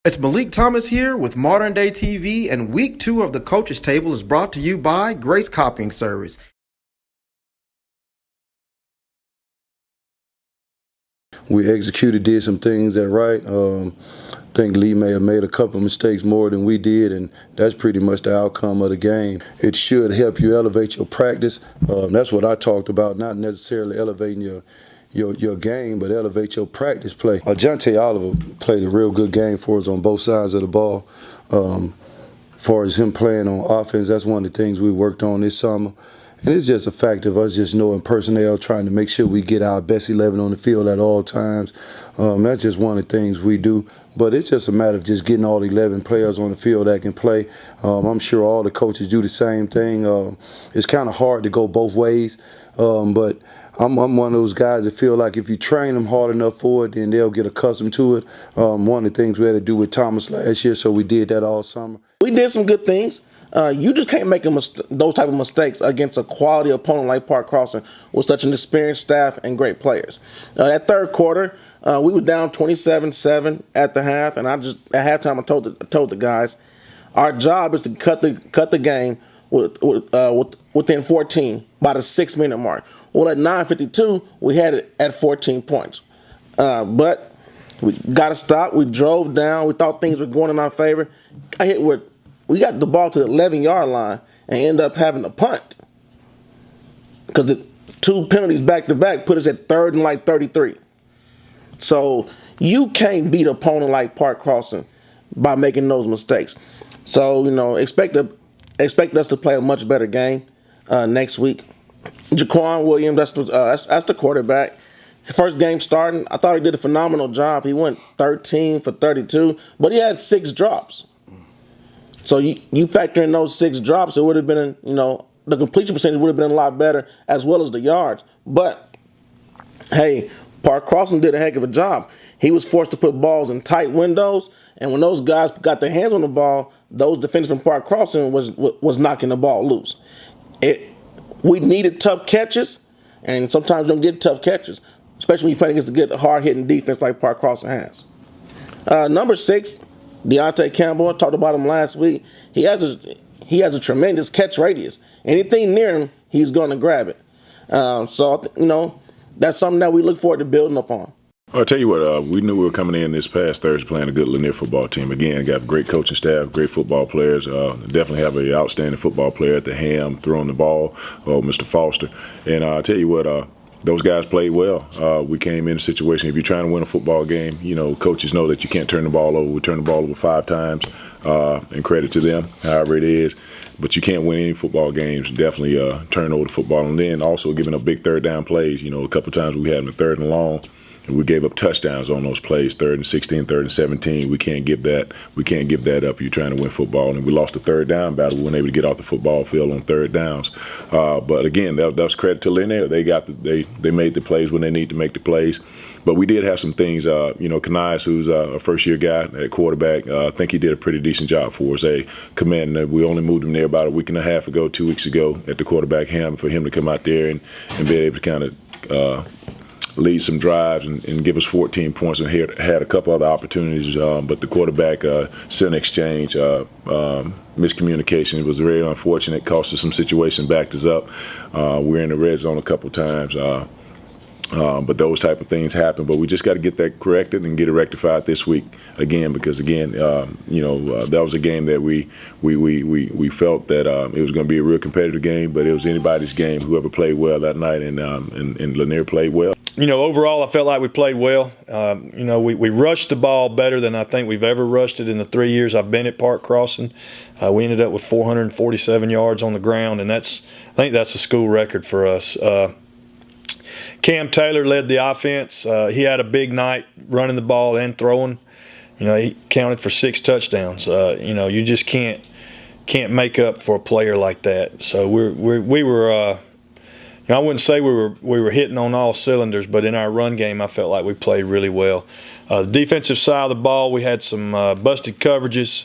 It's Malik Thomas here with Modern Day TV, and week 2 of the Coaches Table is brought to you by Grace Copying Service. We executed, did some things that right. I think Lee may have made a couple of mistakes more than we did, and that's pretty much the outcome of the game. It should help you elevate your practice. That's what I talked about, not necessarily elevating your game, but elevate your practice play. Jonte Oliver played a real good game for us on both sides of the ball. As far as him playing on offense, that's one of the things we worked on this summer. And it's just a fact of us just knowing personnel, trying to make sure we get our best 11 on the field at all times. That's just one of the things we do. But it's just a matter of just getting all 11 players on the field that can play. I'm sure all the coaches do the same thing. It's kind of hard to go both ways. But I'm one of those guys that feel like if you train them hard enough for it, then they'll get accustomed to it. One of the things we had to do with Thomas last year, so we did that all summer. We did some good things. You just can't make those type of mistakes against a quality opponent like Park Crossing with such an experienced staff and great players. That third quarter, we were down 27-7 at the half, and at halftime I told the guys, our job is to cut the game within 14 by the 6-minute mark. Well, at 9:52, we had it at 14 points. But we got to stop. We drove down. We thought things were going in our favor. We got the ball to the 11-yard line and ended up having a punt because the 2 penalties back-to-back put us at 3rd and like 33. So you can't beat an opponent like Park Crossing by making those mistakes. So, expect us to play a much better game next week. Jaquan Williams, that's the quarterback. His first game starting, I thought he did a phenomenal job. He went 13 for 32, but he had 6 drops. So you factor in those 6 drops, it would have been, the completion percentage would have been a lot better, as well as the yards. But, hey, Park Crossing did a heck of a job. He was forced to put balls in tight windows, and when those guys got their hands on the ball, those defenders from Park Crossing was knocking the ball loose. We needed tough catches, and sometimes you don't get tough catches, especially when you're playing against a good, hard-hitting defense like Park Crossing has. Number 6, Deontay Campbell, I talked about him last week. He has a tremendous catch radius. Anything near him, he's going to grab it. So that's something that we look forward to building upon. I'll tell you what, we knew we were coming in this past Thursday playing a good Lanier football team. Again, got a great coaching staff, great football players. Definitely have an outstanding football player at the ham throwing the ball, Mr. Foster. And I'll tell you what, those guys played well. We came in a situation, if you're trying to win a football game, coaches know that you can't turn the ball over. We turned the ball over 5 times, and credit to them, however it is. But you can't win any football games. Definitely turn over the football. And then also giving up big third down plays. A couple times we had them a 3rd and long. And we gave up touchdowns on those plays, 3rd and 16, 3rd and 17. We can't give that. We can't give that up if you're trying to win football. And we lost the 3rd down battle. We weren't able to get off the football field on 3rd downs. But again, that's credit to Lanier. They made the plays when they need to make the plays. But we did have some things. Kanias, who's a first-year guy at quarterback, I think he did a pretty decent job for us. Commend. We only moved him there about a week and a half ago, 2 weeks ago, at the quarterback ham for him to come out there and be able to kind of lead some drives and give us 14 points, and had a couple other opportunities. But the quarterback center exchange, miscommunication, was very unfortunate, cost us some situations, backed us up. We're in the red zone a couple times. But those type of things happen. But we just got to get that corrected and get it rectified this week again, because that was a game that we felt that it was going to be a real competitive game, but it was anybody's game. Whoever played well that night, and Lanier played well. Overall, I felt like we played well. We rushed the ball better than I think we've ever rushed it in the 3 years I've been at Park Crossing. We ended up with 447 yards on the ground, and I think that's a school record for us. Cam Taylor led the offense. He had a big night running the ball and throwing. He counted for 6 touchdowns. You just can't make up for a player like that. So we were. I wouldn't say we were hitting on all cylinders, but in our run game, I felt like we played really well. The defensive side of the ball, we had some busted coverages.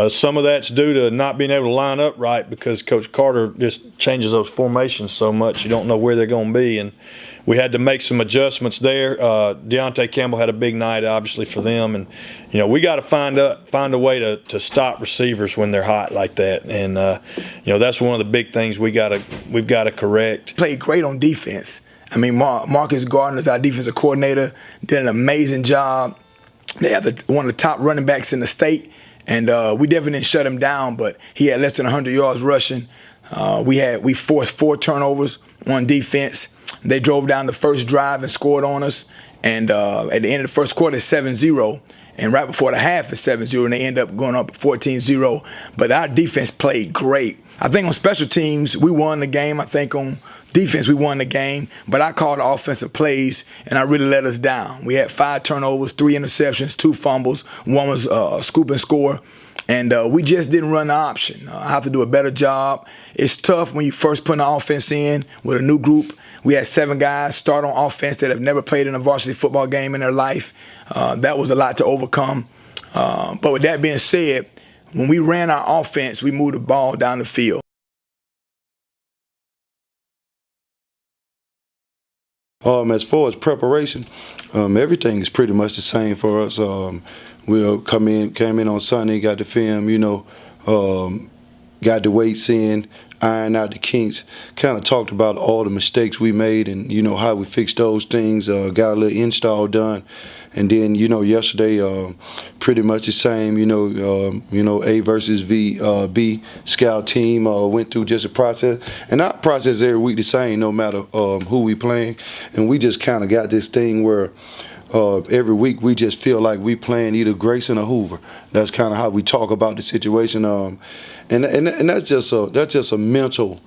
Some of that's due to not being able to line up right because Coach Carter just changes those formations so much. You don't know where they're going to be. And we had to make some adjustments there. Deontay Campbell had a big night, obviously, for them. And, we got to find a way to stop receivers when they're hot like that. And, that's one of the big things we've got to correct. Played great on defense. I mean, Marcus Gardner's our defensive coordinator, did an amazing job. They have one of the top running backs in the state, and we definitely didn't shut him down, but he had less than 100 yards rushing. We forced 4 turnovers on defense. They drove down the first drive and scored on us, and at the end of the first quarter, it's 7-0. And right before the half, it's 7-0, and they end up going up 14-0. But our defense played great. I think on special teams, we won the game. I think on defense, we won the game. But I called the offensive plays, and I really let us down. We had 5 turnovers, 3 interceptions, 2 fumbles. One was a scoop and score. And we just didn't run the option. I have to do a better job. It's tough when you first put an offense in with a new group. We had 7 guys start on offense that have never played in a varsity football game in their life. That was a lot to overcome. But with that being said, when we ran our offense, we moved the ball down the field. As far as preparation, everything is pretty much the same for us. We'll came in on Sunday, got the film, got the weights in, ironed out the kinks, kind of talked about all the mistakes we made and, how we fixed those things, got a little install done. And then, yesterday, pretty much the same, A versus B scout team went through just a process. And our process every week the same, no matter who we playing. And we just kind of got this thing where every week we just feel like we playing either Grayson or Hoover. That's kind of how we talk about the situation. And that's just a mental.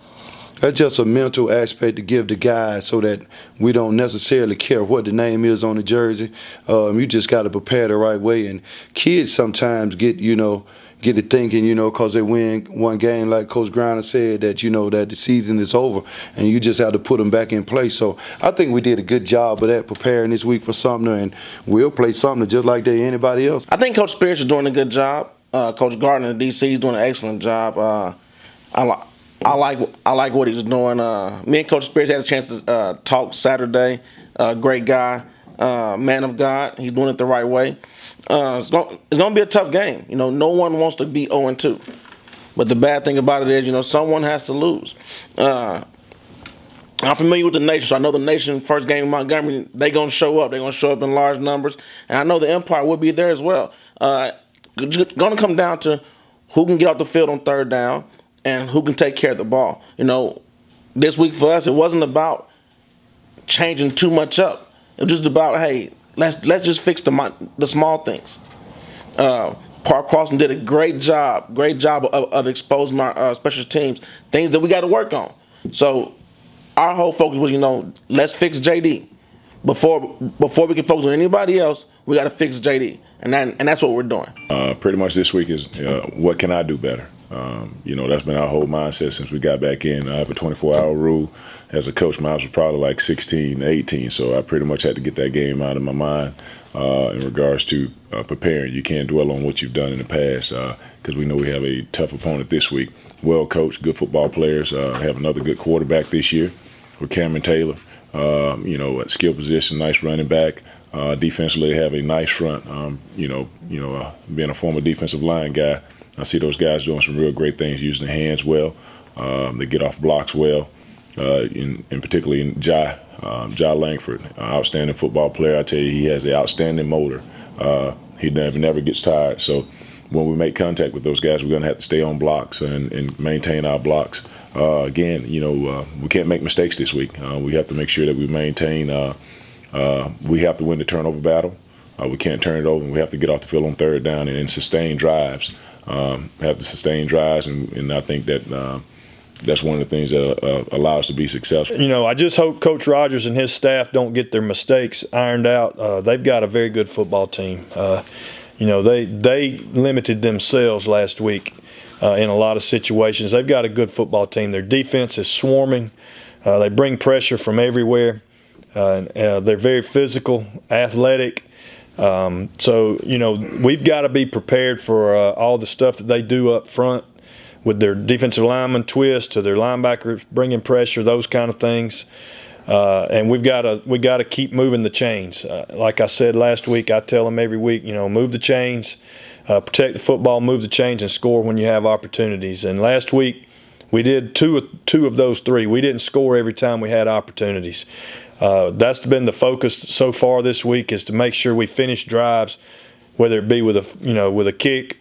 That's just a mental aspect to give the guys so that we don't necessarily care what the name is on the jersey. You just got to prepare the right way. And kids sometimes get to thinking, because they win one game, like Coach Griner said, that, that the season is over and you just have to put them back in place. So I think we did a good job of that, preparing this week for Sumner, and we'll play Sumner just like anybody else. I think Coach Spears is doing a good job. Coach Gardner, the DC, is doing an excellent job. I like what he's doing. Me and Coach Spears had a chance to talk Saturday. Great guy, man of God. He's doing it the right way. It's going to be a tough game. No one wants to be 0-2. But the bad thing about it is, someone has to lose. I'm familiar with the Nation, so I know the Nation first game in Montgomery, they're going to show up. They're going to show up in large numbers. And I know the Empire will be there as well. It's going to come down to who can get off the field on third down and who can take care of the ball. This week for us, it wasn't about changing too much up. It was just about, hey, let's just fix the small things. Park Crossing did a great job of exposing our special teams, things that we got to work on. So our whole focus was, let's fix JD. Before we can focus on anybody else, we got to fix JD, and that's what we're doing. Pretty much this week is what can I do better? That's been our whole mindset since we got back in. I have a 24-hour rule. As a coach, mine was probably like 16, 18, so I pretty much had to get that game out of my mind in regards to preparing. You can't dwell on what you've done in the past because we know we have a tough opponent this week. Well coached, good football players. Have another good quarterback this year with Cameron Taylor. At skill position, nice running back. Defensively, they have a nice front. Being a former defensive line guy, I see those guys doing some real great things, using their hands well. They get off blocks well, in particularly in Jai Langford, outstanding football player. I tell you, he has an outstanding motor. He never gets tired. So when we make contact with those guys, we're going to have to stay on blocks and maintain our blocks. Again, we can't make mistakes this week. We have to make sure that we maintain. We have to win the turnover battle. We can't turn it over, and we have to get off the field on third down and sustain drives. Have to sustain drives, and I think that that's one of the things that allow us to be successful. I just hope Coach Rogers and his staff don't get their mistakes ironed out. They've got a very good football team. They limited themselves last week in a lot of situations. They've got a good football team. Their defense is swarming. They bring pressure from everywhere. They're very physical, athletic. So, we've got to be prepared for all the stuff that they do up front with their defensive lineman twist to their linebackers bringing pressure, those kind of things. And we got to keep moving the chains. Like I said last week, I tell them every week, move the chains, protect the football, move the chains, and score when you have opportunities. And last week we did two of those three. We didn't score every time we had opportunities. That's been the focus so far this week, is to make sure we finish drives, whether it be with a kick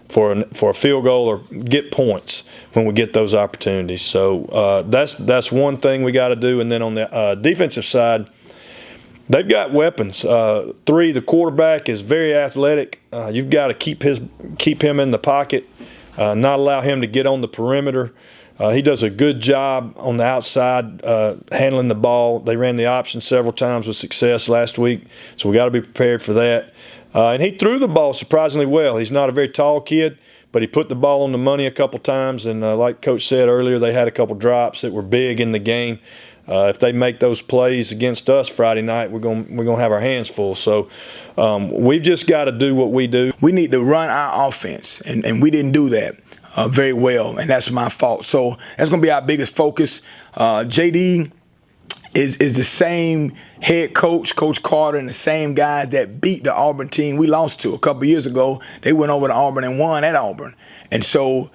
for a field goal or get points when we get those opportunities. So that's one thing we got to do. And then on the defensive side, they've got weapons. The quarterback is very athletic. You've got to keep him in the pocket, not allow him to get on the perimeter. He does a good job on the outside handling the ball. They ran the option several times with success last week, so we got to be prepared for that. And he threw the ball surprisingly well. He's not a very tall kid, but he put the ball on the money a couple times. And like Coach said earlier, they had a couple drops that were big in the game. If they make those plays against us Friday night, we're gonna have our hands full. So we've just got to do what we do. We need to run our offense, and we didn't do that very well, and that's my fault. So that's going to be our biggest focus. JD is the same head coach, Coach Carter, and the same guys that beat the Auburn team we lost to a couple years ago. They went over to Auburn and won at Auburn. And so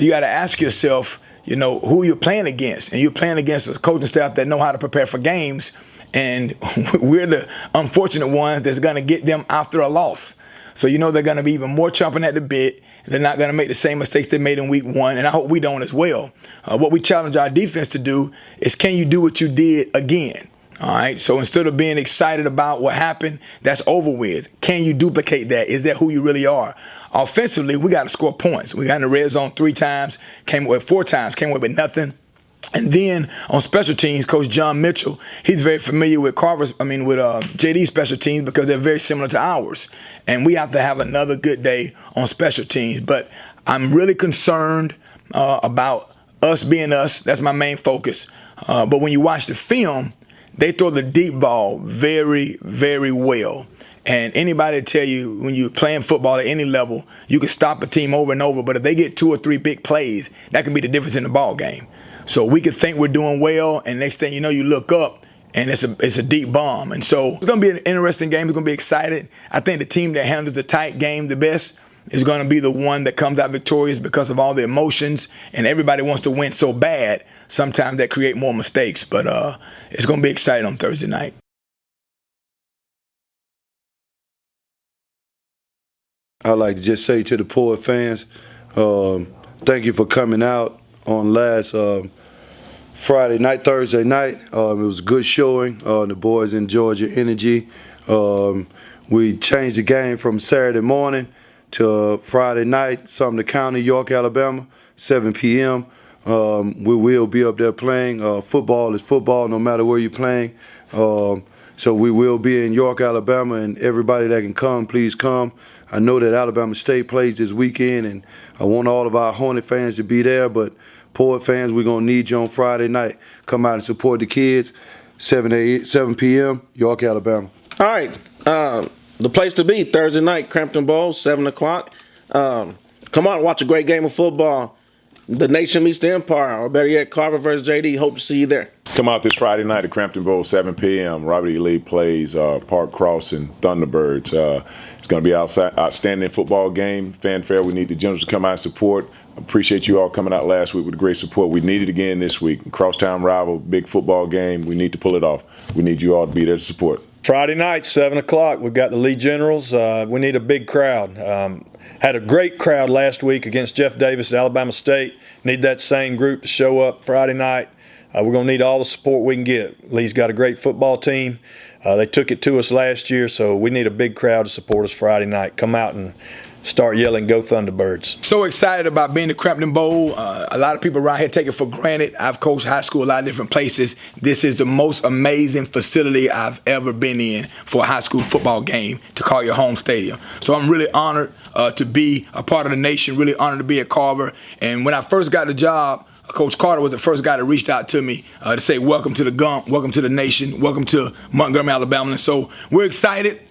you got to ask yourself, who you're playing against. And you're playing against a coaching staff that know how to prepare for games. And we're the unfortunate ones that's going to get them after a loss. So they're going to be even more chomping at the bit. They're not going to make the same mistakes they made in week one, and I hope we don't as well. What we challenge our defense to do is, can you do what you did again? All right, so instead of being excited about what happened, that's over with. Can you duplicate that? Is that who you really are? Offensively, we got to score points. We got in the red zone 4 times, came away with nothing. And then on special teams, Coach John Mitchell, he's very familiar with JD's special teams because they're very similar to ours. And we have to have another good day on special teams. But I'm really concerned about us being us. That's my main focus. But when you watch the film, they throw the deep ball very, very well. And anybody tell you when you're playing football at any level, you can stop a team over and over. But if they get 2 or 3 big plays, that can be the difference in the ball game. So we could think we're doing well, and next thing you know, you look up, and it's a deep bomb. And so it's going to be an interesting game. It's going to be exciting. I think the team that handles the tight game the best is going to be the one that comes out victorious because of all the emotions, and everybody wants to win so bad, sometimes that create more mistakes. But it's going to be exciting on Thursday night. I'd like to just say to the Poet fans, thank you for coming out on last Thursday night. It was a good showing. The boys enjoyed your energy. We changed the game from Saturday morning to Friday night, Sumter County, York, Alabama, 7 p.m. We will be up there playing. Football is football no matter where you're playing. So we will be in York, Alabama, and everybody that can come, please come. I know that Alabama State plays this weekend, and I want all of our Hornet fans to be there, but Poet fans, we're going to need you on Friday night. Come out and support the kids, 7 p.m., York, Alabama. All right. The place to be, Thursday night, Crampton Bowl, 7 o'clock. Come out and watch a great game of football. The nation meets the empire, or better yet, Carver versus JD. Hope to see you there. Come out this Friday night at Crampton Bowl, 7 p.m. Robert E. Lee plays Park Crossing Thunderbirds. It's going to be an outstanding football game, fanfare. We need the generals to come out and support. Appreciate you all coming out last week with great support. We need it again this week. Crosstown rival, big football game. We need to pull it off. We need you all to be there to support. Friday night, 7 o'clock, we've got the Lee Generals. We need a big crowd. Had a great crowd last week against Jeff Davis at Alabama State. Need that same group to show up Friday night. We're going to need all the support we can get. Lee's got a great football team. They took it to us last year, so we need a big crowd to support us Friday night. Come out and start yelling, "Go Thunderbirds." So excited about being the Crampton Bowl. A lot of people around here take it for granted. I've coached high school a lot of different places. This is the most amazing facility I've ever been in for a high school football game to call your home stadium. So I'm really honored to be a part of the nation, really honored to be at Carver. And when I first got the job, Coach Carter was the first guy that reached out to me to say, welcome to the Gump, welcome to the nation, welcome to Montgomery, Alabama. And so we're excited.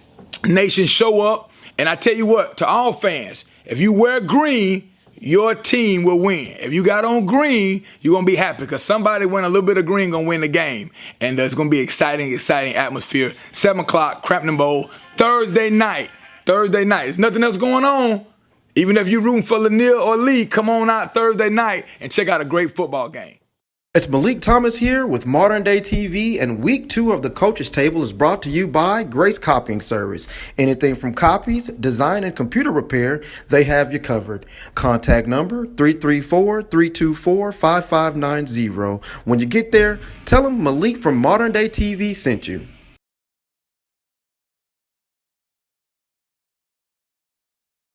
Nation show up. And I tell you what, to all fans, if you wear green, your team will win. If you got on green, you're going to be happy because somebody wearing a little bit of green going to win the game. And it's going to be exciting atmosphere. 7 o'clock, Crampton Bowl, Thursday night. There's nothing else going on. Even if you're rooting for Lanier or Lee, come on out Thursday night and check out a great football game. It's Malik Thomas here with Modern Day TV, and week 2 of the Coaches Table is brought to you by Grace Copying Service. Anything from copies, design, and computer repair, they have you covered. Contact number 334-324-5590. When you get there, tell them Malik from Modern Day TV sent you.